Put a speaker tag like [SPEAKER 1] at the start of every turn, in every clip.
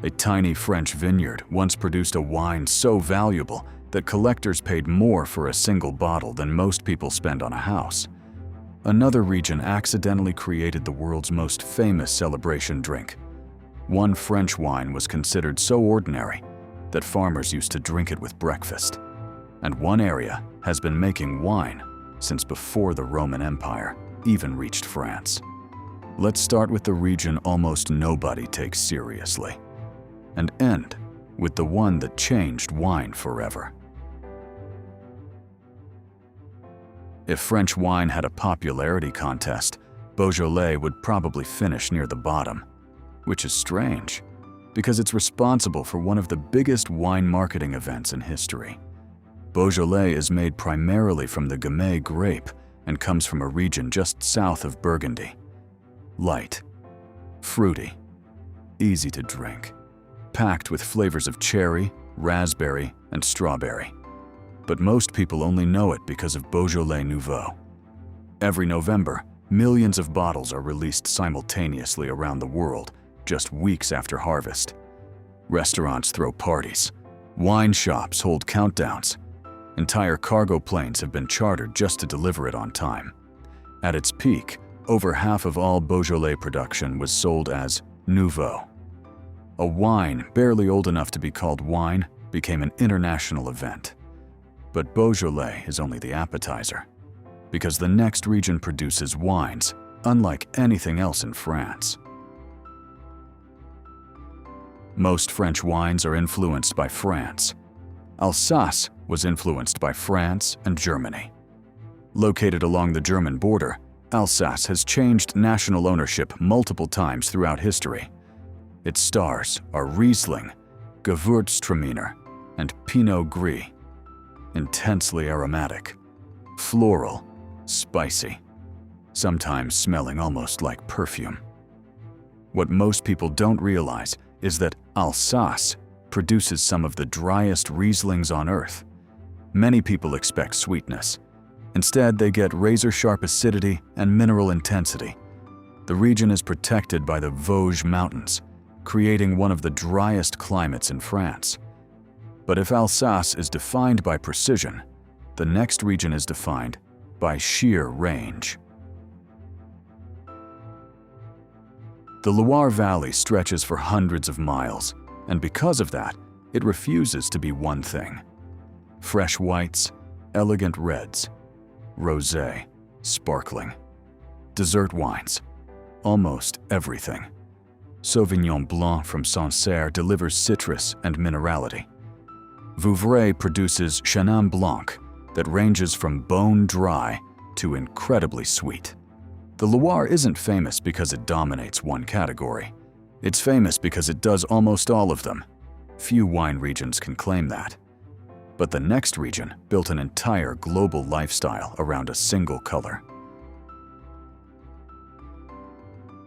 [SPEAKER 1] A tiny French vineyard once produced a wine so valuable that collectors paid more for a single bottle than most people spend on a house. Another region accidentally created the world's most famous celebration drink. One French wine was considered so ordinary that farmers used to drink it with breakfast. And one area has been making wine since before the Roman Empire even reached France. Let's start with the region almost nobody takes seriously, and end with the one that changed wine forever. If French wine had a popularity contest, Beaujolais would probably finish near the bottom, which is strange, because it's responsible for one of the biggest wine marketing events in history. Beaujolais is made primarily from the Gamay grape and comes from a region just south of Burgundy. Light, fruity, easy to drink, packed with flavors of cherry, raspberry, and strawberry. But most people only know it because of Beaujolais Nouveau. Every November, millions of bottles are released simultaneously around the world, just weeks after harvest. Restaurants throw parties. Wine shops hold countdowns. Entire cargo planes have been chartered just to deliver it on time. At its peak, over half of all Beaujolais production was sold as Nouveau. A wine barely old enough to be called wine became an international event. But Beaujolais is only the appetizer, because the next region produces wines unlike anything else in France. Most French wines are influenced by France. Alsace was influenced by France and Germany. Located along the German border, Alsace has changed national ownership multiple times throughout history. Its stars are Riesling, Gewürztraminer, and Pinot Gris. Intensely aromatic, floral, spicy, sometimes smelling almost like perfume. What most people don't realize is that Alsace produces some of the driest Rieslings on earth. Many people expect sweetness. Instead, they get razor-sharp acidity and mineral intensity. The region is protected by the Vosges Mountains, creating one of the driest climates in France. But if Alsace is defined by precision, the next region is defined by sheer range. The Loire Valley stretches for hundreds of miles, and because of that, it refuses to be one thing. Fresh whites, elegant reds, rosé, sparkling, dessert wines, almost everything. Sauvignon Blanc from Sancerre delivers citrus and minerality. Vouvray produces Chenin Blanc that ranges from bone-dry to incredibly sweet. The Loire isn't famous because it dominates one category. It's famous because it does almost all of them. Few wine regions can claim that. But the next region built an entire global lifestyle around a single color.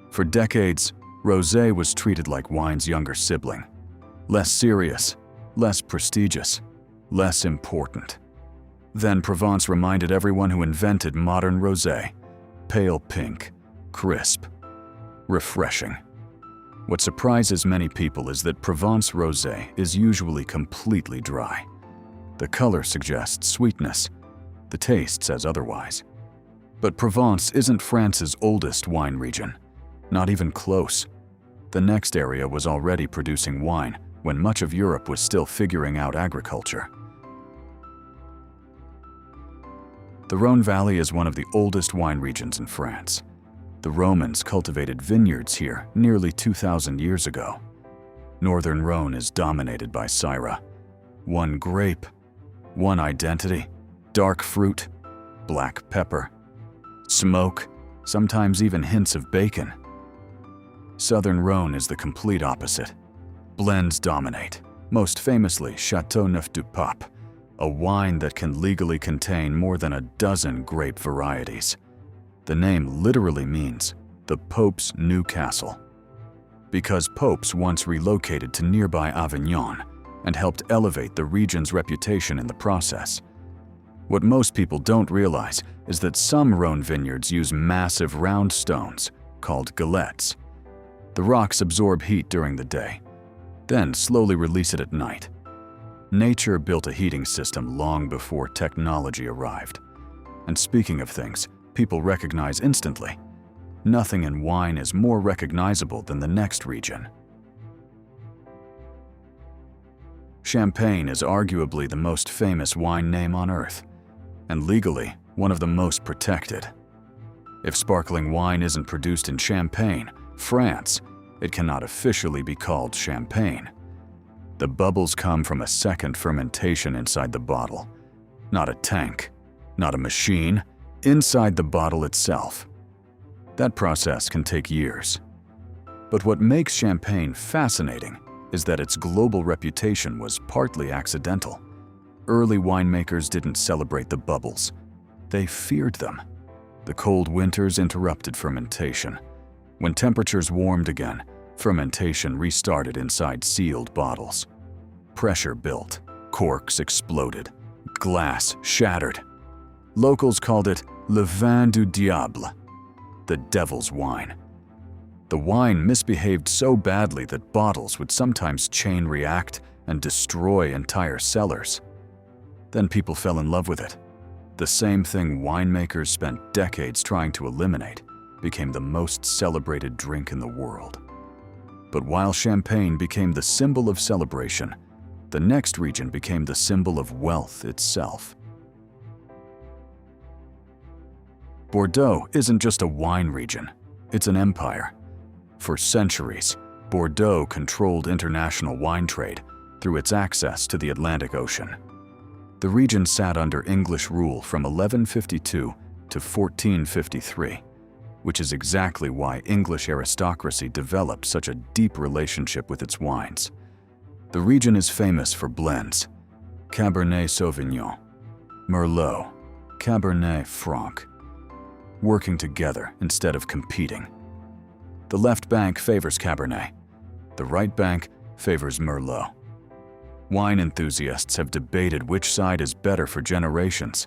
[SPEAKER 1] For decades, rosé was treated like wine's younger sibling. Less serious, less prestigious, less important. Then Provence reminded everyone who invented modern rosé: pale pink, crisp, refreshing. What surprises many people is that Provence rosé is usually completely dry. The color suggests sweetness. The taste says otherwise. But Provence isn't France's oldest wine region. Not even close. The next area was already producing wine when much of Europe was still figuring out agriculture. The Rhône Valley is one of the oldest wine regions in France. The Romans cultivated vineyards here nearly 2,000 years ago. Northern Rhône is dominated by Syrah. One grape, one identity, dark fruit, black pepper, smoke, sometimes even hints of bacon. Southern Rhône is the complete opposite. Blends dominate, most famously Châteauneuf-du-Pape, a wine that can legally contain more than a dozen grape varieties. The name literally means the Pope's new castle, because popes once relocated to nearby Avignon and helped elevate the region's reputation in the process. What most people don't realize is that some Rhône vineyards use massive round stones called galettes. The rocks absorb heat during the day. then slowly release it at night. Nature built a heating system long before technology arrived. And speaking of things people recognize instantly, nothing in wine is more recognizable than the next region. Champagne is arguably the most famous wine name on earth, and legally one of the most protected. If sparkling wine isn't produced in Champagne, France, it cannot officially be called champagne. The bubbles come from a second fermentation inside the bottle, not a tank, not a machine, inside the bottle itself. That process can take years. But what makes champagne fascinating is that its global reputation was partly accidental. Early winemakers didn't celebrate the bubbles. They feared them. The cold winters interrupted fermentation. When temperatures warmed again, fermentation restarted inside sealed bottles. Pressure built, corks exploded, glass shattered. Locals called it le vin du diable, the devil's wine. The wine misbehaved so badly that bottles would sometimes chain react and destroy entire cellars. Then people fell in love with it. The same thing winemakers spent decades trying to eliminate became the most celebrated drink in the world. But while champagne became the symbol of celebration, the next region became the symbol of wealth itself. Bordeaux isn't just a wine region, it's an empire. For centuries, Bordeaux controlled international wine trade through its access to the Atlantic Ocean. The region sat under English rule from 1152 to 1453, which is exactly why English aristocracy developed such a deep relationship with its wines. The region is famous for blends: Cabernet Sauvignon, Merlot, Cabernet Franc, working together instead of competing. The left bank favors Cabernet. The right bank favors Merlot. Wine enthusiasts have debated which side is better for generations.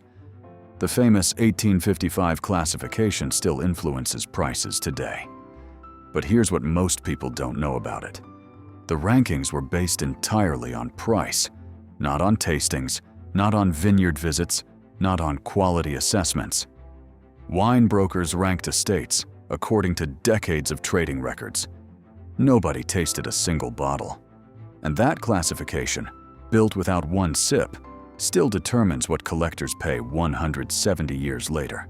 [SPEAKER 1] The famous 1855 classification still influences prices today. But here's what most people don't know about it. The rankings were based entirely on price, not on tastings, not on vineyard visits, not on quality assessments. Wine brokers ranked estates according to decades of trading records. Nobody tasted a single bottle. And that classification, built without one sip, still determines what collectors pay 170 years later.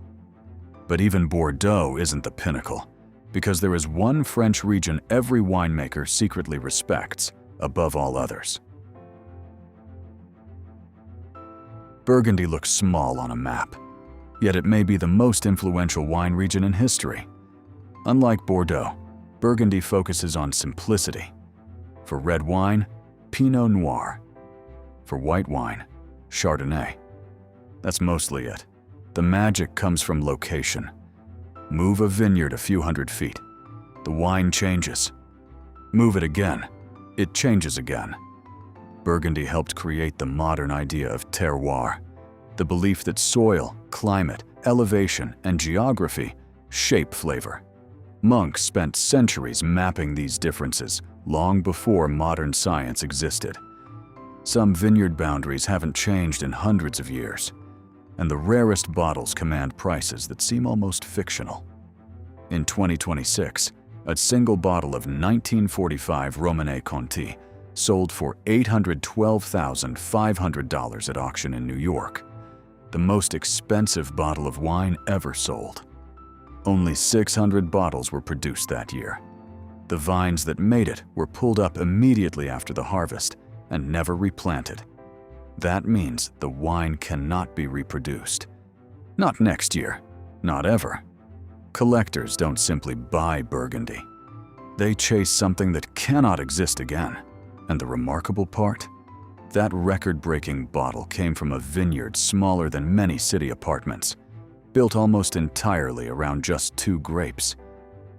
[SPEAKER 1] But even Bordeaux isn't the pinnacle, because there is one French region every winemaker secretly respects above all others. Burgundy looks small on a map, yet it may be the most influential wine region in history. Unlike Bordeaux, Burgundy focuses on simplicity. For red wine, Pinot Noir. For white wine, Chardonnay. That's mostly it. The magic comes from location. Move a vineyard a few hundred feet. The wine changes. Move it again. It changes again. Burgundy helped create the modern idea of terroir, the belief that soil, climate, elevation, and geography shape flavor. Monks spent centuries mapping these differences long before modern science existed. Some vineyard boundaries haven't changed in hundreds of years, and the rarest bottles command prices that seem almost fictional. In 2026, a single bottle of 1945 Romanée Conti sold for $812,500 at auction in New York, the most expensive bottle of wine ever sold. Only 600 bottles were produced that year. The vines that made it were pulled up immediately after the harvest and never replanted. That means the wine cannot be reproduced. Not next year, not ever. Collectors don't simply buy Burgundy. They chase something that cannot exist again. And the remarkable part? That record-breaking bottle came from a vineyard smaller than many city apartments, built almost entirely around just 2 grapes.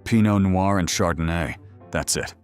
[SPEAKER 1] Pinot Noir and Chardonnay, that's it.